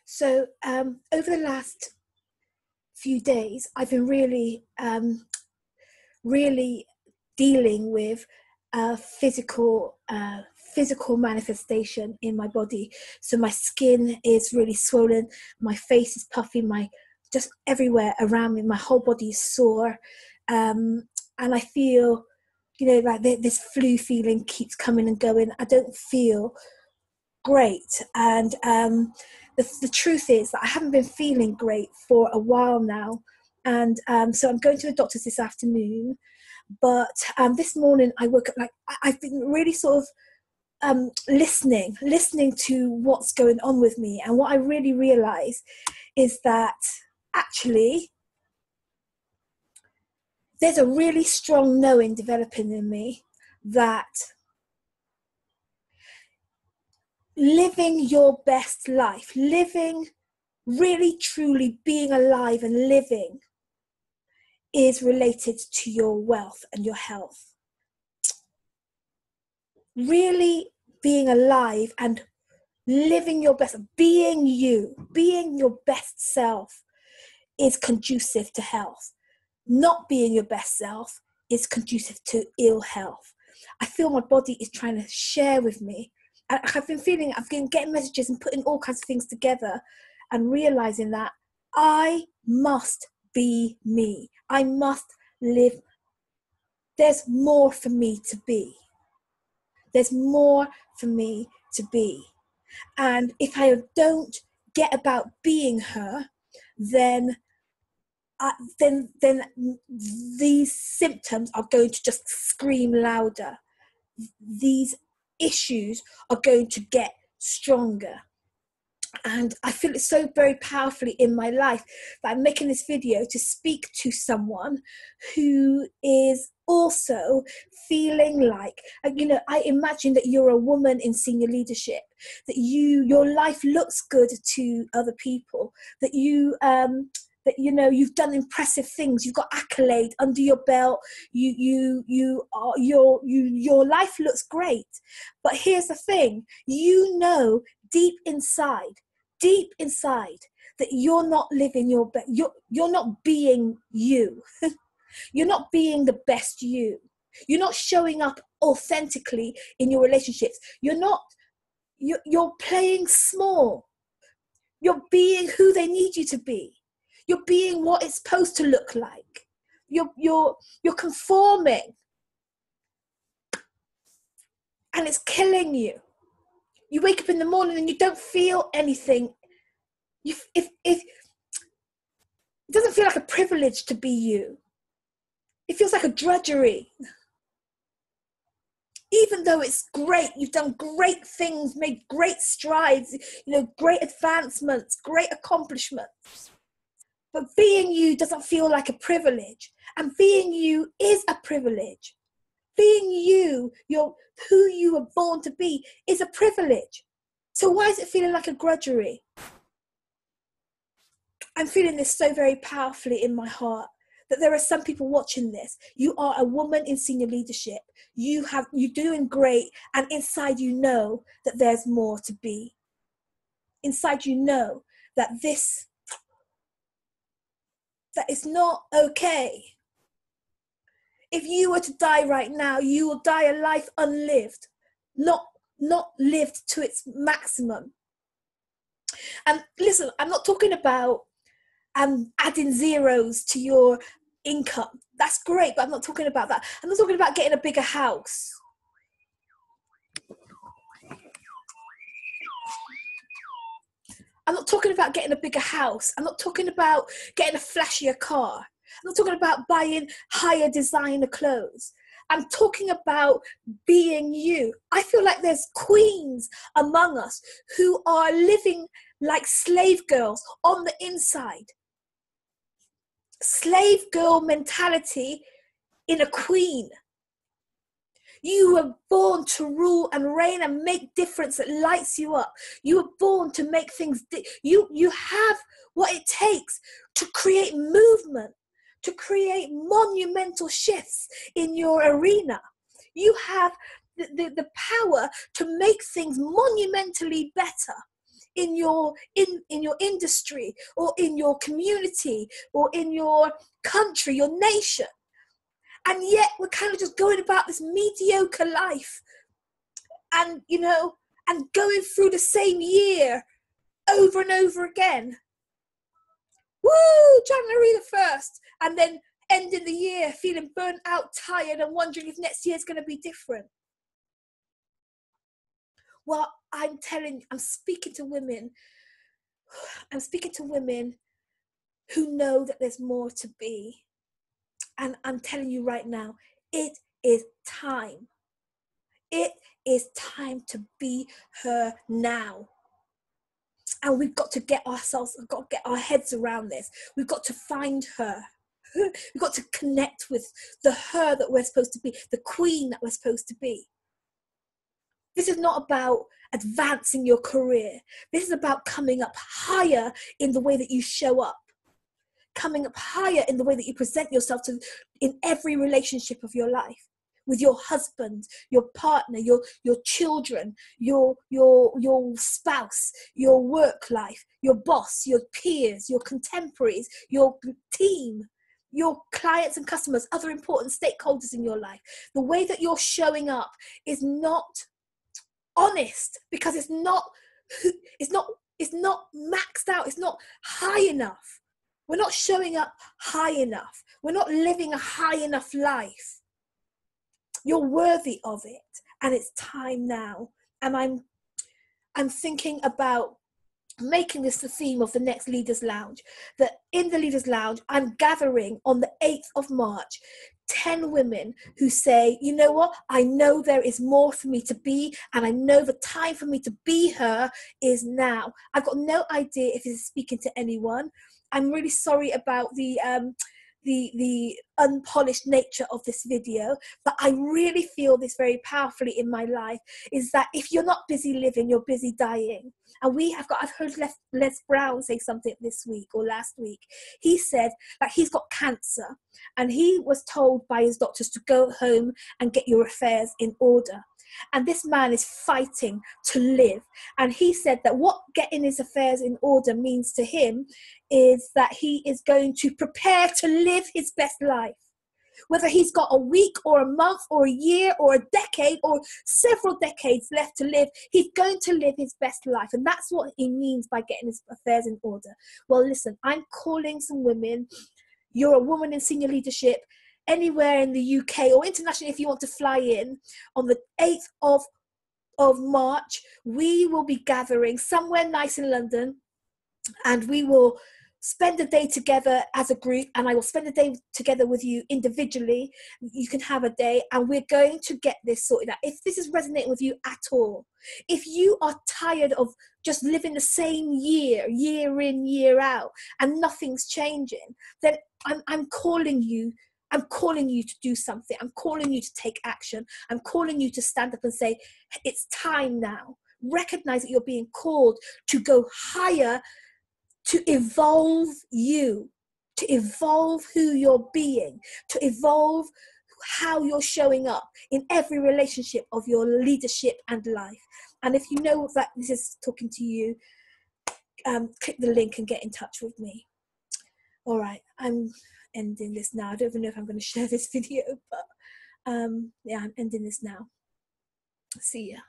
So over the last few days, I've been really, really dealing with physical manifestation in my body. So my skin is really swollen, my face is puffy, my just everywhere around me, my whole body is sore, and I feel, like this flu feeling keeps coming and going. I don't feel great, and the truth is that I haven't been feeling great for a while now, and so I'm going to the doctor's this afternoon. But this morning I woke up, I've been really sort of listening to what's going on with me, and what I really realize is that actually there's a really strong knowing developing in me that living your best life, living really truly being alive and living, is related to your wealth and your health. Really being alive and living your best, being you, being your best self is conducive to health. Not being your best self is conducive to ill health. I feel my body is trying to share with me. I've been getting messages and putting all kinds of things together and realizing that I must be me. I must live. There's more for me to be. There's more for me to be. And if I don't get about being her, then these symptoms are going to just scream louder. These issues are going to get stronger. And I feel it so very powerfully in my life that I'm making this video to speak to someone who is also feeling like, I imagine that you're a woman in senior leadership, that your life looks good to other people, that you've done impressive things, you've got accolade under your belt, your life looks great. But here's the thing, deep inside that you're not living your best, you're not being you. You're not being the best you. You're not showing up authentically in your relationships. You're playing small. You're being who they need you to be. You're being what it's supposed to look like. You're conforming. And it's killing you. You wake up in the morning and you don't feel anything. It doesn't feel like a privilege to be you. It feels like a drudgery. Even though it's great, you've done great things, made great strides, great advancements, great accomplishments. But being you doesn't feel like a privilege. And being you is a privilege. Being you, who you were born to be, is a privilege. So why is it feeling like a drudgery? I'm feeling this so very powerfully in my heart, that there are some people watching this. You are a woman in senior leadership. You're doing great, and inside you know that there's more to be. Inside you know that that it's not okay. If you were to die right now, you will die a life unlived, not lived to its maximum. And listen, I'm not talking about adding zeros to your income. That's great, but I'm not talking about that. I'm not talking about getting a bigger house. I'm not talking about getting a bigger house. I'm not talking about getting a flashier car. I'm not talking about buying higher designer clothes. I'm talking about being you. I feel like there's queens among us who are living like slave girls on the inside. Slave girl mentality in a queen. You were born to rule and reign and make difference that lights you up. You were born to make things. You have what it takes to create movement, to create monumental shifts in your arena. You have the power to make things monumentally better in your industry, or in your community, or in your country, your nation. And yet we're kind of just going about this mediocre life, and and going through the same year over and over again. Woo, January the 1st, and then ending the year feeling burnt out, tired, and wondering if next year's going to be different. Well, I'm speaking to women who know that there's more to be. And I'm telling you right now, it is time. It is time to be her now. And we've got to get our heads around this. We've got to find her. We've got to connect with the her that we're supposed to be, the queen that we're supposed to be. This is not about advancing your career. This is about coming up higher in the way that you show up, coming up higher in the way that you present yourself in every relationship of your life, with your husband, your partner, your children, your spouse, your work life, your boss, your peers, your contemporaries, your team, your clients and customers, other important stakeholders in your life. The way that you're showing up is not honest, because it's not maxed out. It's not high enough. We're not showing up high enough. We're not living a high enough life. You're worthy of it, and it's time now. And I'm thinking about making this the theme of the next Leaders Lounge, that in the Leaders Lounge, I'm gathering on the 8th of March 10 women who say, you know what, I know there is more for me to be, and I know the time for me to be her is now. I've got no idea if this is speaking to anyone. I'm really sorry about the unpolished nature of this video, but I really feel this very powerfully in my life, is that if you're not busy living, you're busy dying. And I've heard Les Brown say something this week or last week. He said that he's got cancer, and he was told by his doctors to go home and get your affairs in order. And this man is fighting to live. And he said that what getting his affairs in order means to him is that he is going to prepare to live his best life. Whether he's got a week or a month or a year or a decade or several decades left to live, he's going to live his best life. And that's what he means by getting his affairs in order. Well, listen, I'm calling some women. You're a woman in senior leadership anywhere in the UK or internationally, if you want to fly in, on the 8th of March, we will be gathering somewhere nice in London, and we will spend a day together as a group, and I will spend a day together with you individually. You can have a day, and we're going to get this sorted out. If this is resonating with you at all, if you are tired of just living the same year in, year out, and nothing's changing, then I'm calling you. I'm calling you to do something. I'm calling you to take action. I'm calling you to stand up and say, it's time now. Recognize that you're being called to go higher, to evolve you, to evolve who you're being, to evolve how you're showing up in every relationship of your leadership and life. And if you know that this is talking to you, click the link and get in touch with me. All right, I'm ending this now. I don't even know if I'm going to share this video, but yeah, I'm ending this now. See ya.